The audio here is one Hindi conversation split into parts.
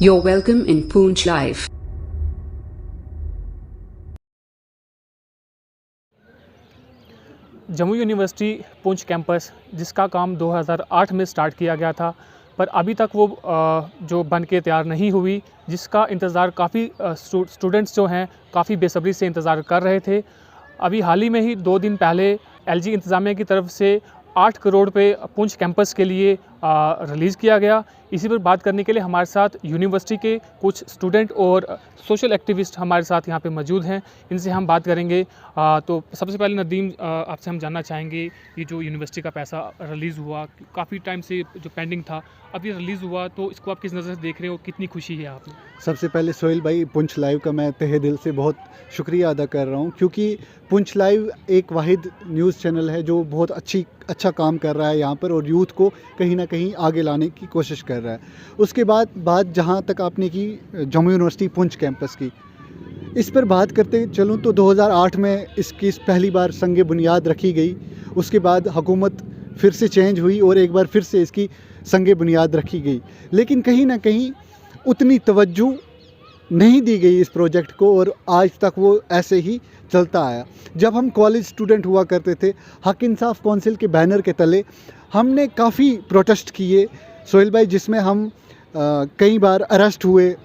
You're welcome in Poonch Live. Jammu university Poonch campus जिसका काम 2008 में स्टार्ट किया गया था, पर अभी तक वो जो बन के तैयार नहीं हुई, जिसका इंतज़ार काफ़ी स्टूडेंट्स जो हैं काफ़ी बेसब्री से इंतज़ार कर रहे थे। अभी हाल ही में ही 2 दिन पहले एलजी इंतज़ामिया की तरफ से 8 करोड़ रुपए पुंछ कैंपस के लिए रिलीज़ किया गया। इसी पर बात करने के लिए हमारे साथ यूनिवर्सिटी के कुछ स्टूडेंट और सोशल एक्टिविस्ट हमारे साथ यहाँ पे मौजूद हैं, इनसे हम बात करेंगे। तो सबसे पहले नदीम, आपसे हम जानना चाहेंगे, ये जो यूनिवर्सिटी का पैसा रिलीज़ हुआ, काफ़ी टाइम से जो पेंडिंग था, अब ये रिलीज़ हुआ, तो इसको आप किस नज़र से देख रहे हो, कितनी खुशी है आप में? सबसे पहले सोहेल भाई, पुंछ लाइव का मैं तहे दिल से बहुत शुक्रिया अदा कर रहा हूँ, क्योंकि पुंछ लाइव एक वाहिद न्यूज़ चैनल है जो बहुत अच्छा काम कर रहा है यहाँ पर और यूथ को कहीं ना कहीं आगे लाने की कोशिश कर रहा है। उसके बाद बात जहाँ तक आपने की जम्मू यूनिवर्सिटी पुंछ कैंपस की, इस पर बात करते चलूँ तो 2008 में इसकी पहली बार संगे बुनियाद रखी गई। उसके बाद हुकूमत फिर से चेंज हुई और एक बार फिर से इसकी संगे बुनियाद रखी गई, लेकिन कहीं ना कहीं उतनी तवज्जो नहीं दी गई इस प्रोजेक्ट को और आज तक वो ऐसे ही चलता आया। जब हम कॉलेज स्टूडेंट हुआ करते थे, हक इंसाफ काउंसिल के बैनर के तले हमने काफ़ी प्रोटेस्ट किए सोहेल भाई, जिसमें हम कई बार अरेस्ट हुए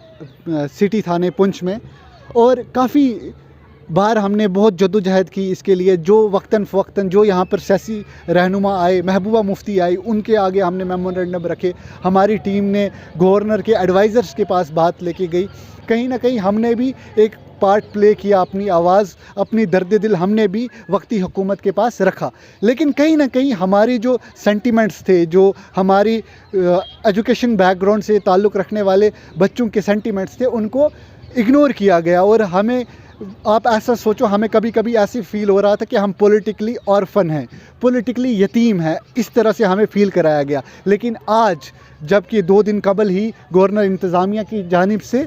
सिटी थाने पुंछ में, और काफ़ी बार हमने बहुत जद्दोजहद की इसके लिए। जो वक्तन फ़वक्तन जो यहाँ पर सियासी रहनुमा आए, महबूबा मुफ्ती आई, उनके आगे हमने मेमोरेंडम रखे। हमारी टीम ने गवर्नर के एडवाइज़र्स के पास बात लेके गई। कहीं ना कहीं हमने भी एक पार्ट प्ले किया, अपनी आवाज़, अपनी दर्द दिल हमने भी वक्ती हुकूमत के पास रखा। लेकिन कहीं ना कहीं हमारी जो सेंटिमेंट्स थे, जो हमारी एजुकेशन बैकग्राउंड से ताल्लुक़ रखने वाले बच्चों के सेंटिमेंट्स थे, उनको इग्नोर किया गया। और हमें, आप ऐसा सोचो, हमें कभी कभी ऐसे फील हो रहा था कि हम पॉलिटिकली ऑर्फन हैं, पॉलिटिकली यतीम हैं, इस तरह से हमें फील कराया गया। लेकिन आज जबकि 2 दिन कबल ही गवर्नर इंतज़ामिया की जानिब से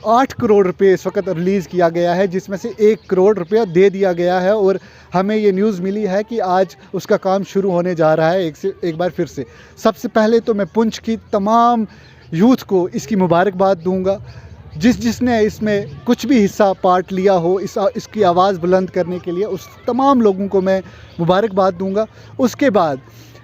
8 करोड़ रुपए इस वक्त रिलीज़ किया गया है, जिसमें से 1 करोड़ रुपया दे दिया गया है, और हमें ये न्यूज़ मिली है कि आज उसका काम शुरू होने जा रहा है एक बार फिर से। सबसे पहले तो मैं पुंछ की तमाम यूथ को इसकी मुबारकबाद दूंगा, जिसने इसमें कुछ भी हिस्सा पार्ट लिया हो इसकी आवाज़ बुलंद करने के लिए, उस तमाम लोगों को मैं मुबारकबाद दूंगा। उसके बाद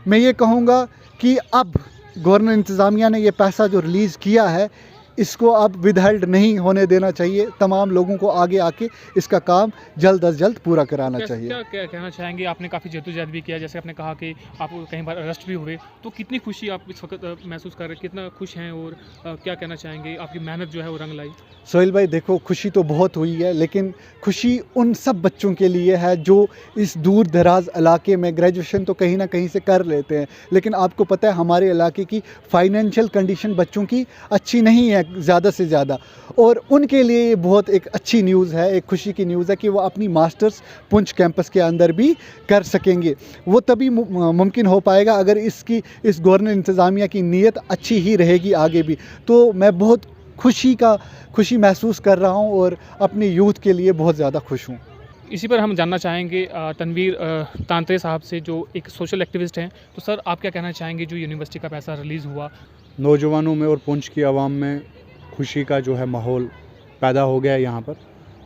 मैं ये कहूँगा कि अब गवर्नर इंतज़ामिया ने ये पैसा जो रिलीज़ किया है, इसको अब विदहेल्ड नहीं होने देना चाहिए। तमाम लोगों को आगे आके इसका काम जल्द अज जल्द पूरा कराना चाहिए। क्या कहना चाहेंगे? आपने काफ़ी जद्दोजहद भी किया, जैसे आपने कहा कि आप कहीं बार अरेस्ट भी हुए, तो कितनी खुशी आप इस वक्त महसूस कर रहे हैं, कितना खुश हैं, और क्या कहना चाहेंगे, आपकी मेहनत जो है वो रंग लाई? सोहेल भाई देखो, खुशी तो बहुत हुई है, लेकिन खुशी उन सब बच्चों के लिए है जो इस दूर दराज इलाके में ग्रेजुएशन तो कहीं ना कहीं से कर लेते हैं, लेकिन आपको पता है हमारे इलाके की फाइनेंशियल कंडीशन बच्चों की अच्छी नहीं है ज़्यादा से ज़्यादा, और उनके लिए ये बहुत एक अच्छी न्यूज़ है, एक खुशी की न्यूज़ है कि वो अपनी मास्टर्स पुंछ कैंपस के अंदर भी कर सकेंगे। वो तभी मुमकिन हो पाएगा अगर इस गवर्नर इंतज़ामिया की नीयत अच्छी ही रहेगी आगे भी। तो मैं बहुत खुशी महसूस कर रहा हूँ और अपनी यूथ के लिए बहुत ज़्यादा खुश हूँ। इसी पर हम जानना चाहेंगे तनवीर तांत्रे साहब से, जो एक सोशल एक्टिविस्ट हैं। तो सर, आप क्या कहना चाहेंगे, जो यूनिवर्सिटी का पैसा रिलीज़ हुआ? नौजवानों में और पुंछ की आवाम में खुशी का जो है माहौल पैदा हो गया है यहाँ पर।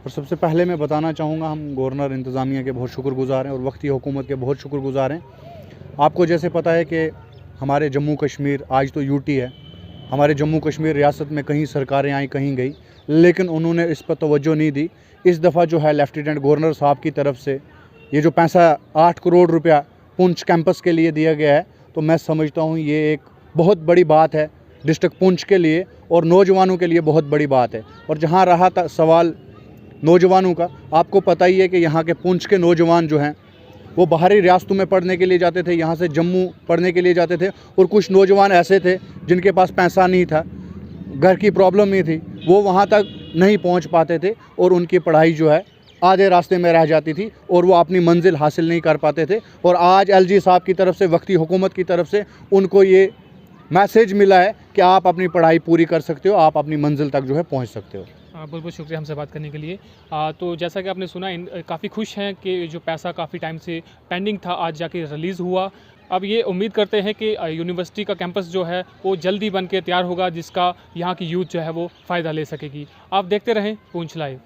और सबसे पहले मैं बताना चाहूँगा, हम गवर्नर इंतज़ामिया के बहुत शुक्रगुज़ार हैं और वक्ती हुकूमत के बहुत शुक्रगुज़ार हैं। आपको जैसे पता है कि हमारे जम्मू कश्मीर, आज तो यूटी है, हमारे जम्मू कश्मीर रियासत में कहीं सरकारें आई कहीं गई, लेकिन उन्होंने इस पर तवज्जो नहीं दी। इस दफ़ा जो है लेफ्टिनेंट गवर्नर साहब की तरफ से ये जो पैसा 8 करोड़ रुपया पुंछ कैंपस के लिए दिया गया है, तो मैं समझता हूँ ये एक बहुत बड़ी बात है डिस्ट्रिक्ट पुंछ के लिए और नौजवानों के लिए बहुत बड़ी बात है। और जहाँ रहा था सवाल नौजवानों का, आपको पता ही है कि यहाँ के पुंछ के नौजवान जो हैं वो बाहरी रियासतों में पढ़ने के लिए जाते थे, यहाँ से जम्मू पढ़ने के लिए जाते थे, और कुछ नौजवान ऐसे थे जिनके पास पैसा नहीं था, घर की प्रॉब्लम नहीं थी, वो वहाँ तक नहीं पहुँच पाते थे और उनकी पढ़ाई जो है आधे रास्ते में रह जाती थी और वो अपनी मंजिल हासिल नहीं कर पाते थे। और आज एलजी साहब की तरफ से, वक्ती हुकूमत की तरफ से उनको ये मैसेज मिला है कि आप अपनी पढ़ाई पूरी कर सकते हो, आप अपनी मंजिल तक जो है पहुँच सकते हो। बहुत बहुत शुक्रिया हमसे बात करने के लिए। तो जैसा कि आपने सुना, काफ़ी खुश हैं कि जो पैसा काफ़ी टाइम से पेंडिंग था आज जाके रिलीज़ हुआ। अब ये उम्मीद करते हैं कि यूनिवर्सिटी का कैंपस जो है वो जल्दी बन के तैयार होगा, जिसका यहाँ की यूथ जो है वो फ़ायदा ले सकेगी। आप देखते रहें पूंछ लाइव।